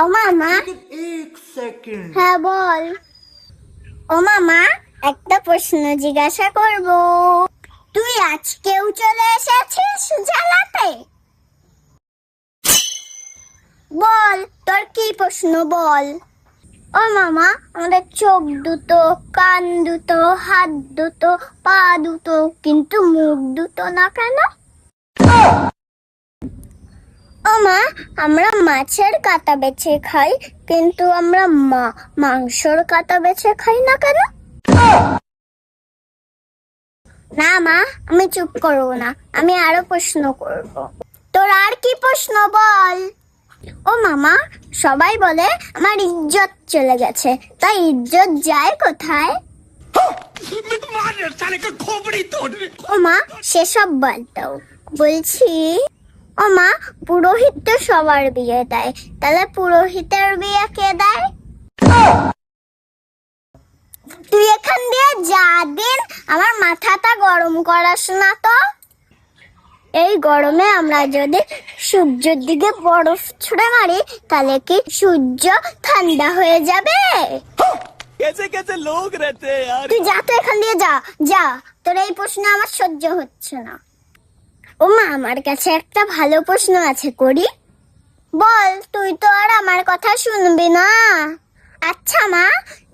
ও মামা, एक सेकंड। হ্যাঁ বল। ও মামা, একটা প্রশ্ন জিজ্ঞাসা করব। তুই আজকেও চলে এসেছিস জ্বালাতে? বল, তোর কি প্রশ্ন বল। ও মামা, আমাদের চোখ দুটো, কান দুটো, হাত দুটো, পা দুটো, কিন্তু মুখ দুটো না কেন? ও মা, আমরা মাছের কাঁটা বেছে খাই, কিন্তু আমরা মাংসর কাঁটা বেছে খাই না কেন? না মা, আমি চুপ করবো না, আমি আরো প্রশ্ন করব। তোর আর কি প্রশ্ন বল। ও মামা, সবাই বলে আমার ইজ্জত চলে গেছে, তাই ইজ্জত যায় কোথায়? ও মা, সেসব বাদ দাও, বলছি ও মা, পুরোহিত তো সবার বিয়ে দেয়, তাহলে পুরোহিতের বিয়ে কে দেয়? তুই এখান দিয়ে যা দিন, আমার মাথাটা গরম করাস না তো। এই গরমে আমরা যদি সূর্যের দিকে বরফ ছুঁড়ে মারি, তাহলে কি সূর্য ঠান্ডা হয়ে যাবে? कैसे कैसे लोग रहते हैं यार। তুই যা তো এখান দিয়ে, যা যা, তোর এই প্রশ্ন আমার সহ্য হচ্ছে না। ও মা, আমার কাছে একটা ভালো প্রশ্ন আছে, করি? বল, তুই তো আর আমার কথা শুনবি না। আচ্ছা মা,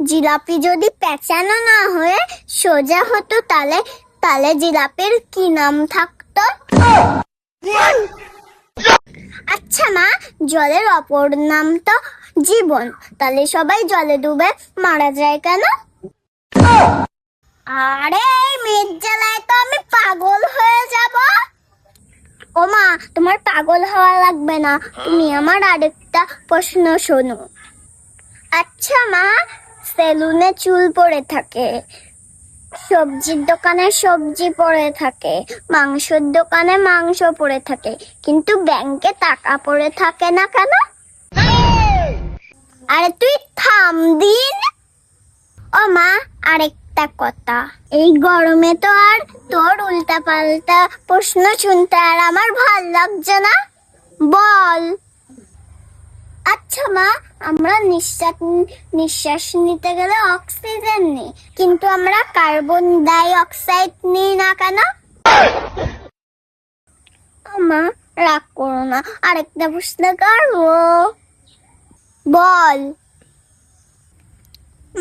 জিলাপি যদি পেঁচানো না হয়ে সোজা হতো, তাহলে তাহলে জিলাপির কি নাম থাকতো? আচ্ছা মা, জলের অপর নাম তো জীবন, তাহলে সবাই জলে ডুবে মারা যায় কেন? আরে এই মেঘ জ্বালায় তো আমি পাগল হয়ে যাব। ও মা, তোমার পাগল হওয়া লাগবে না, তুমি আমার আরেকটা প্রশ্ন শোনো। আচ্ছা মা, সেলুনে চুল পড়ে থাকে, সবজির দোকানে সবজি পড়ে থাকে, মাংসের দোকানে মাংস পড়ে থাকে, কিন্তু ব্যাংকে টাকা পড়ে থাকে না কেন? আরে তুই থাম দিন। ও মা, আরেকটা কথা, এই গরমে তো আর তোর উল্টা পাল্টা প্রশ্ন শুনতে আর আমার ভাল লাগছে না, বল। আচ্ছা মা, আমরা নিঃশ্বাস নিতে গেলে অক্সিজেন নিই, কিন্তু আমরা কার্বন ডাই অক্সাইড নিই না কেন? মা, রাগ করো না, আরেকটা প্রশ্ন করবো, বল।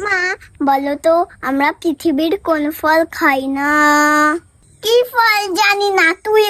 মা, বলো তো, আমরা পৃথিবীর কোন ফল খাই না? কি ফল জানি না, তুই